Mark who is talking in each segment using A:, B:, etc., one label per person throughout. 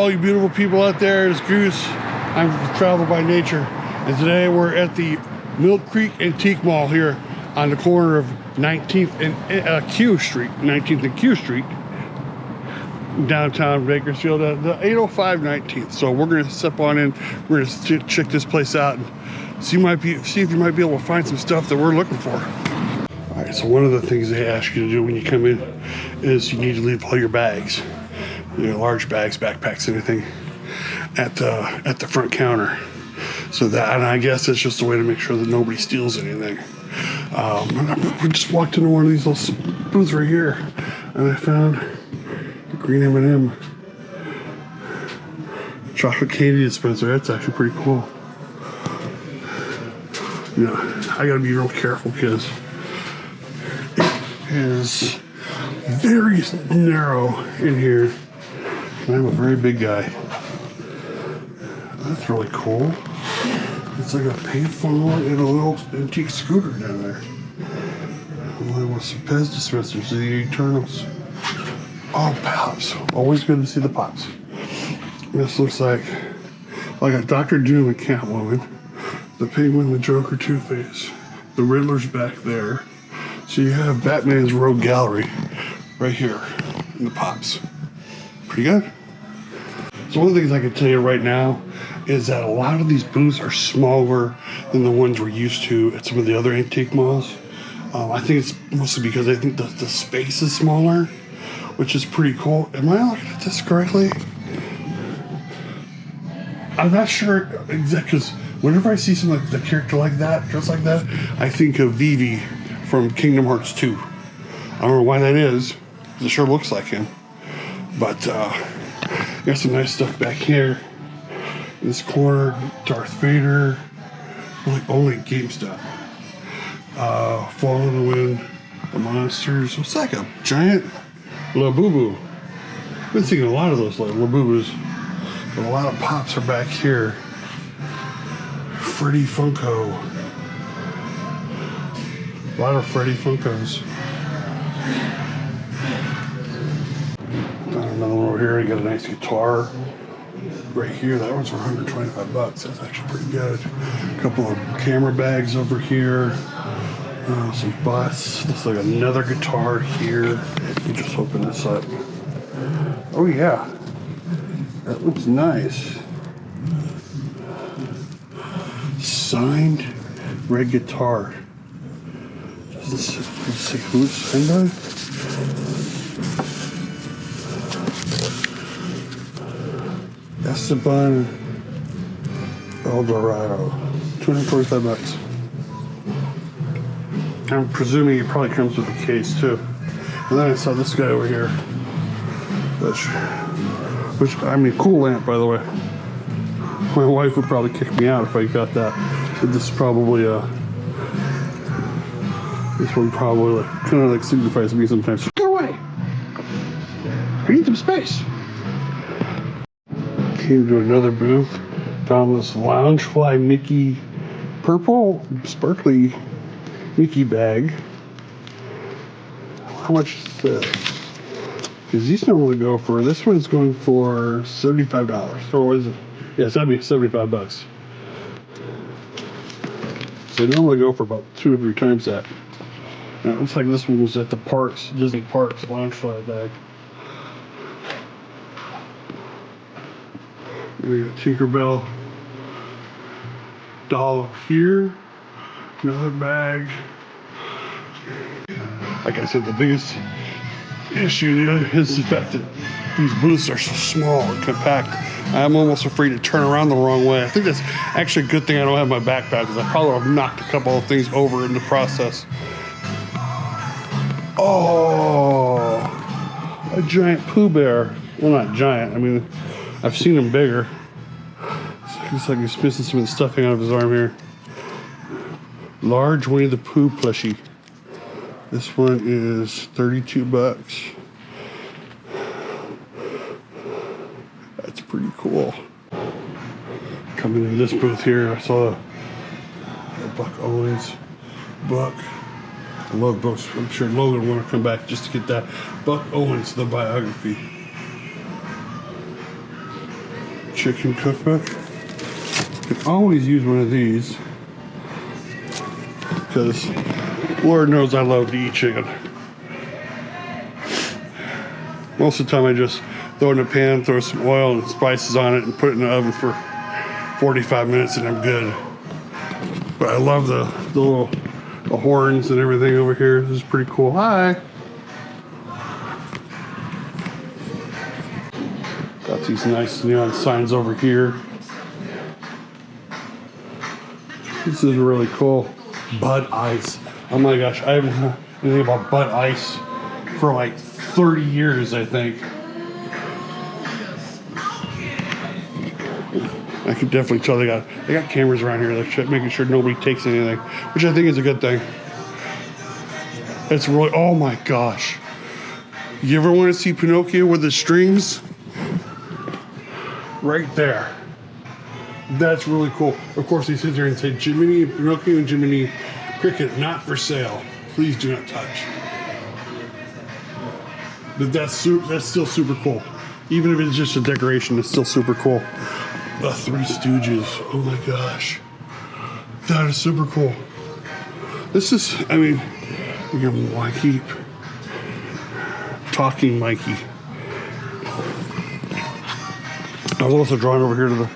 A: all you beautiful people out there. It's Goose. I'm Travel by Nature. And today we're at the Mill Creek Antique Mall here on the corner of 19th and Q Street, 19th and Q Street, downtown Bakersfield, the 805 19th. So we're going to step on in. We're going to check this place out and see if you might be able to find some stuff that we're looking for. All right, so one of the things they ask you to do when you come in is you need to leave all your bags, large bags, backpacks, anything, at the front counter. So that, and I guess it's just a way to make sure that nobody steals anything. We just walked into one of these little booths right here, and I found the green M&M chocolate candy dispenser. That's actually pretty cool. I gotta be real careful because it is very narrow in here. I'm a very big guy. That's really cool. It's like a payphone and a little antique scooter down there. Along with some Pez dispensers, the Eternals. Oh, Pops. Always good to see the Pops. This looks like a Dr. Doom and Catwoman. The Penguin, the Joker, Two-Face. The Riddler's back there. So you have Batman's Rogue Gallery right here in the Pops. Pretty good. So one of the things I can tell you right now is that a lot of these booths are smaller than the ones we're used to at some of the other antique malls. I think it's mostly because I think the space is smaller, which is pretty cool. Am I looking at this correctly? I'm not sure exactly, because whenever I see something like the character like that, dressed like that, I think of Vivi from Kingdom Hearts 2. I don't know why that is. It sure looks like him. But got some nice stuff back here. In this corner, Darth Vader. Only GameStop. Fall in the Wind. The Monsters. What's that? A giant Labubu. I've been seeing a lot of those Labubus. But a lot of Pops are back here. Freddy Funko. A lot of Freddy Funkos. Found another one over here. I got a nice guitar right here. That one's for $125. That's actually pretty good. A couple of camera bags over here. Some butts. Looks like another guitar here. Let me just open this up. Oh yeah, that looks nice. Signed red guitar. Let's see who's signed. Esteban Eldorado, $245. I'm presuming it probably comes with a case too. And then I saw this guy over here, which I mean, cool lamp, by the way. My wife would probably kick me out if I got that. But this is probably this one probably kind of signifies to me sometimes. Go away! I need some space. Came to another booth. Found this Loungefly Mickey purple sparkly Mickey bag. How much is this? Because these normally go for, this one's going for $75. Or was it? Yeah, it's gotta be $75. So they normally go for about 2 or 3 times that. Now, it looks like this one was at the Parks, Disney Parks Loungefly bag. We got Tinkerbell doll here. Another bag. Like I said, the biggest issue is the fact that these booths are so small and compact. I'm almost afraid to turn around the wrong way. I think that's actually a good thing I don't have my backpack, because I probably would have knocked a couple of things over in the process. Oh, a giant Pooh Bear. Well, not giant. I mean, I've seen them bigger. Looks like he's missing some of the stuffing out of his arm here. Large Winnie the Pooh plushie. This one is $32. That's pretty cool. Coming in this booth here, I saw a Buck Owens book. I love books. I'm sure Logan will want to come back just to get that. Buck Owens, the biography. chicken cookbook. You can always use one of these because Lord knows I love to eat chicken. Most of the time I just throw it in a pan, throw some oil and spices on it and put it in the oven for 45 minutes and I'm good. But I love the little horns and everything over here. This is pretty cool. Hi. Got these nice neon signs over here. This is really cool. Bud Ice. Oh my gosh, I haven't heard anything about Bud Ice for like 30 years, I think. I can definitely tell they got cameras around here that making sure nobody takes anything, which I think is a good thing. It's really, oh my gosh. You ever want to see Pinocchio with the strings? Right there. That's really cool. Of course, he sits there and says, Jiminy, Pinocchio and Jiminy Cricket, not for sale. Please do not touch. But that's still super cool. Even if it's just a decoration, it's still super cool. The Three Stooges. Oh my gosh. That is super cool. This is, I mean, I keep talking Mikey. I was also drawing over here to the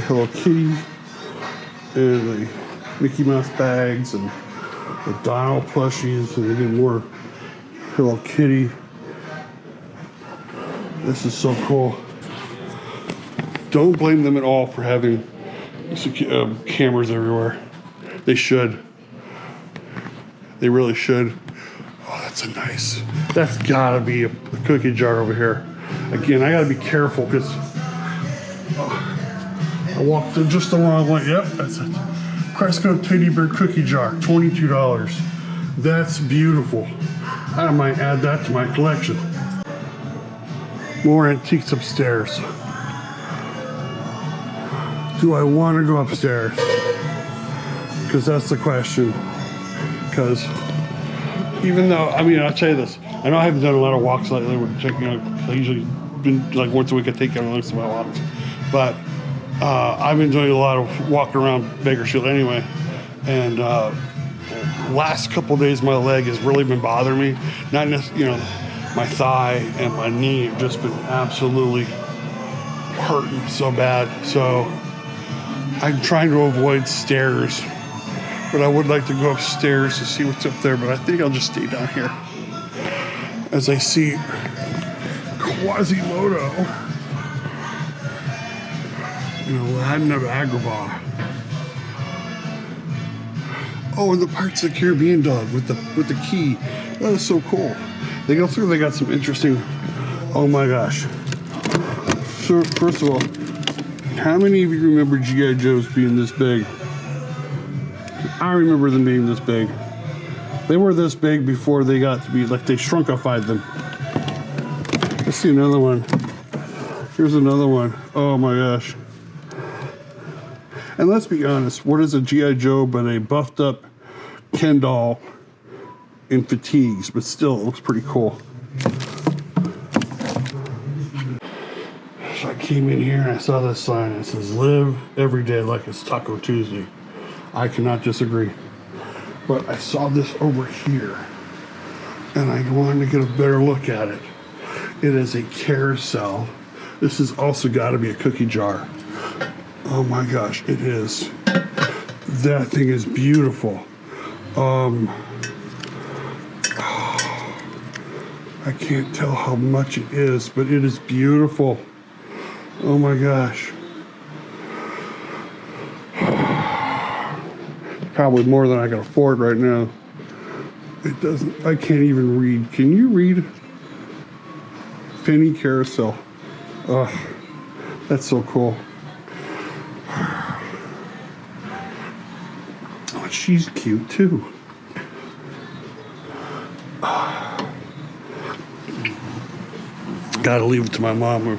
A: Hello Kitty and the Mickey Mouse bags and the Donald plushies and again more Hello Kitty. This is so cool. Don't blame them at all for having cameras everywhere. They should. They really should. Oh, that's a nice. That's gotta be a cookie jar over here. Again, I gotta be careful because I walked just the wrong way. Yep, that's it. Cresco Teddy Bear Cookie Jar, $22. That's beautiful. I might add that to my collection. More antiques upstairs. Do I want to go upstairs? Because that's the question. Because even though, I mean, I'll tell you this. I know I haven't done a lot of walks lately. We're checking out. I usually been like once a week I take out most of my walks. But I've been doing a lot of walking around Bakersfield anyway. And last couple of days my leg has really been bothering me. Not necessarily, you know, my thigh and my knee have just been absolutely hurting so bad. So I'm trying to avoid stairs, but I would like to go upstairs to see what's up there, but I think I'll just stay down here as I see Quasimodo and Aladdin of Agrabah. Oh, and the Pirates of the Caribbean dog with the key. That is so cool. They got some interesting. Oh my gosh. So first of all, how many of you remember G.I. Joes being this big? I remember them being this big. They were this big before they got to be, like, they shrunkified them. Let's see another one. Here's another one. Oh my gosh. And let's be honest, what is a G.I. Joe but a buffed up Ken doll in fatigues, but still it looks pretty cool. So I came in here and I saw this sign that says live every day like it's Taco Tuesday. I cannot disagree. But I saw this over here and I wanted to get a better look at it. It is a carousel. This has also got to be a cookie jar. Oh my gosh, it is. That thing is beautiful. I can't tell how much it is, but it is beautiful. Oh my gosh. Probably more than I can afford right now. It doesn't, I can't even read. Can you read? Penny Carousel. Ugh, that's so cool. Oh, she's cute too. Gotta leave it to my mom who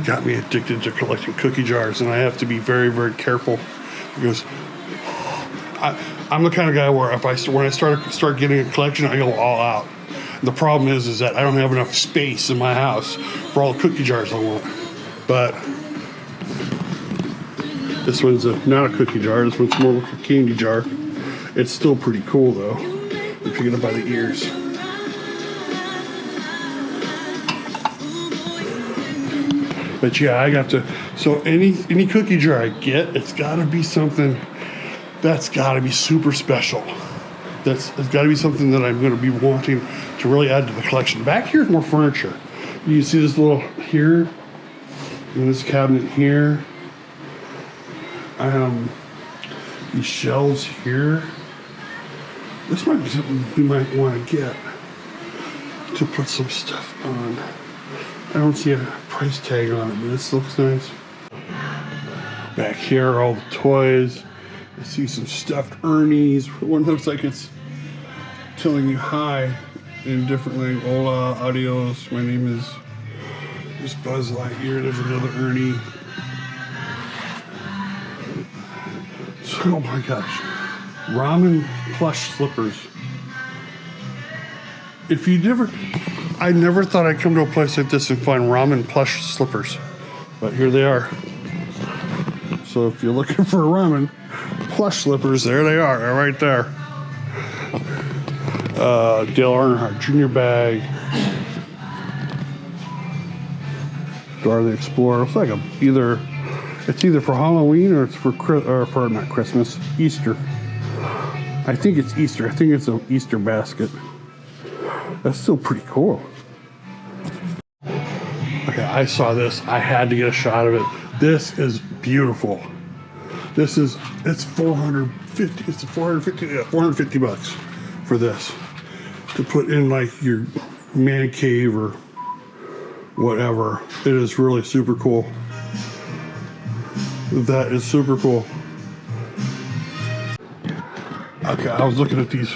A: got me addicted to collecting cookie jars, and I have to be very, very careful because I'm the kind of guy where when I start getting a collection, I go all out. The problem is that I don't have enough space in my house for all the cookie jars I want. But This one's not a cookie jar. This one's more like a candy jar. It's still pretty cool though. If you get it by the ears. But yeah, I got to. So any cookie jar I get, it's got to be something that's got to be super special. It's got to be something that I'm going to be wanting to really add to the collection. Back here is more furniture. You can see this little here, and this cabinet here. These shelves here. This might be something we might want to get to put some stuff on. I don't see a price tag on it, but this looks nice. Back here are all the toys. I see some stuffed Ernies. One looks like it's telling you hi in different language. Hola, adios. My name is Buzz Lightyear. There's another Ernie. Oh my gosh. Ramen plush slippers. If you never, I never thought I'd come to a place like this and find ramen plush slippers, but here they are. So if you're looking for ramen plush slippers, there they are, right there. Dale Earnhardt Jr. bag. Dora the Explorer. It's like it's either for Halloween or it's for not Christmas, Easter. I think it's Easter. I think it's an Easter basket. That's still pretty cool. Okay, I saw this. I had to get a shot of it. This is beautiful. It's 450. It's 450. Yeah, 450 bucks for this to put in like your man cave or whatever. It is really super cool. That is super cool. Okay, I was looking at these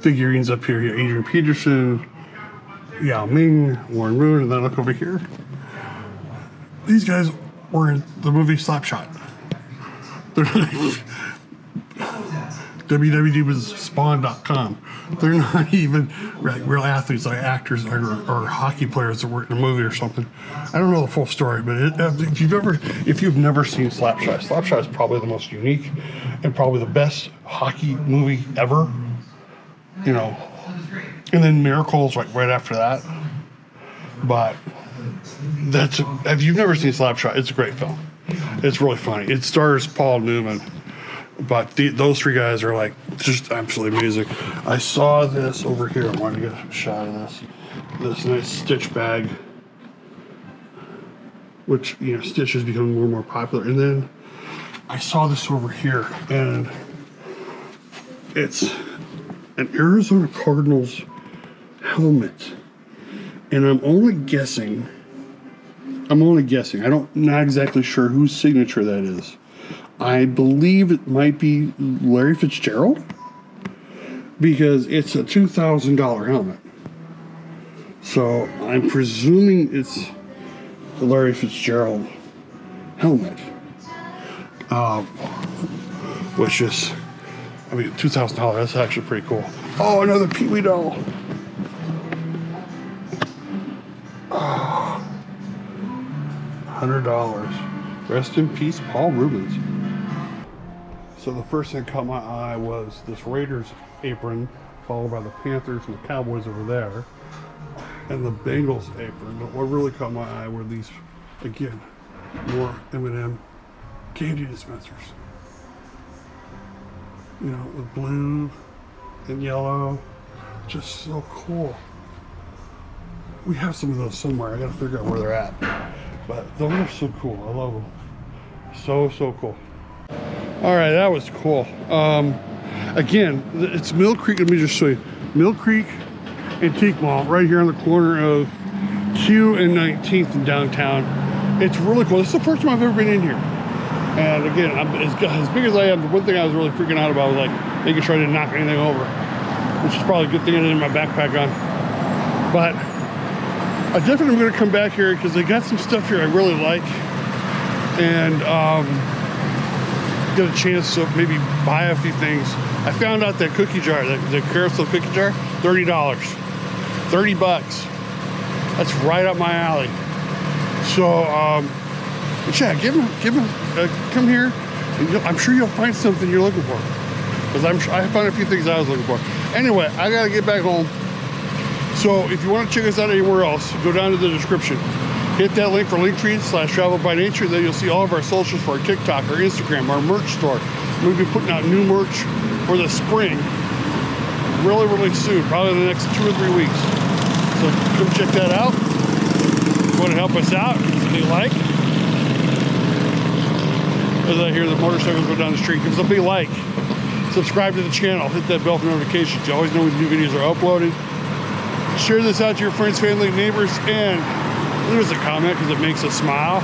A: figurines up here. Adrian Peterson, Yao Ming, Warren Moon, and then look over here. These guys were in the movie Slapshot. They're like, WWD was Spawn.com. They're not even real athletes, like actors or hockey players that work in a movie or something. I don't know the full story, but if you've never seen Slapshot, Slapshot is probably the most unique and probably the best hockey movie ever. You know, and then Miracle's right after that. But if you've never seen Slapshot, it's a great film. It's really funny. It stars Paul Newman. But those three guys are like just absolutely amazing. I saw this over here. I wanted to get a shot of this nice Stitch bag, which, you know, Stitch is becoming more and more popular. And then I saw this over here, and it's an Arizona Cardinals helmet. And I'm only guessing. I'm not exactly sure whose signature that is. I believe it might be Larry Fitzgerald, because it's a $2,000 helmet. So I'm presuming it's the Larry Fitzgerald helmet, which is, I mean, $2,000. That's actually pretty cool. Oh, another Pee Wee doll. Oh, $100. Rest in peace, Paul Rubens. So the first thing that caught my eye was this Raiders apron, followed by the Panthers and the Cowboys over there, and the Bengals apron. But what really caught my eye were these, again, more M&M candy dispensers. You know, with blue and yellow, just so cool. We have some of those somewhere. I gotta figure out where they're at. But those are so cool. I love them. So cool. All right, that was cool. Again, it's Mill Creek. Let me just show you. Mill Creek Antique Mall, right here on the corner of Q and 19th in downtown. It's really cool. This is the first time I've ever been in here. And again, as big as I am, the one thing I was really freaking out about was like making sure I didn't knock anything over, which is probably a good thing I didn't have my backpack on. But I definitely am going to come back here because they got some stuff here I really like, and get a chance to maybe buy a few things. I found out that cookie jar, the carousel cookie jar, $30. 30 bucks. That's right up my alley. So, but yeah, come here, I'm sure you'll find something you're looking for. Because I found a few things I was looking for. Anyway, I gotta get back home. So if you want to check us out anywhere else, go down to the description. Hit that link for Linktree/Travel by Nature. Then you'll see all of our socials for our TikTok, our Instagram, our merch store. We'll be putting out new merch for the spring really, really soon, probably in the next 2 or 3 weeks. So come check that out. If you want to help us out, give us a big like. As I hear the motorcycles go down the street, give us a big like. Subscribe to the channel, hit that bell for notifications. You always know when new videos are uploaded. Share this out to your friends, family, neighbors, and leave us a comment because it makes us smile.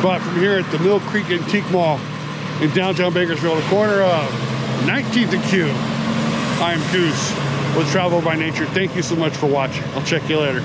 A: But from here at the Mill Creek Antique Mall in downtown Bakersfield, the corner of 19th and Q, I'm Goose with Travel by Nature. Thank you so much for watching. I'll check you later.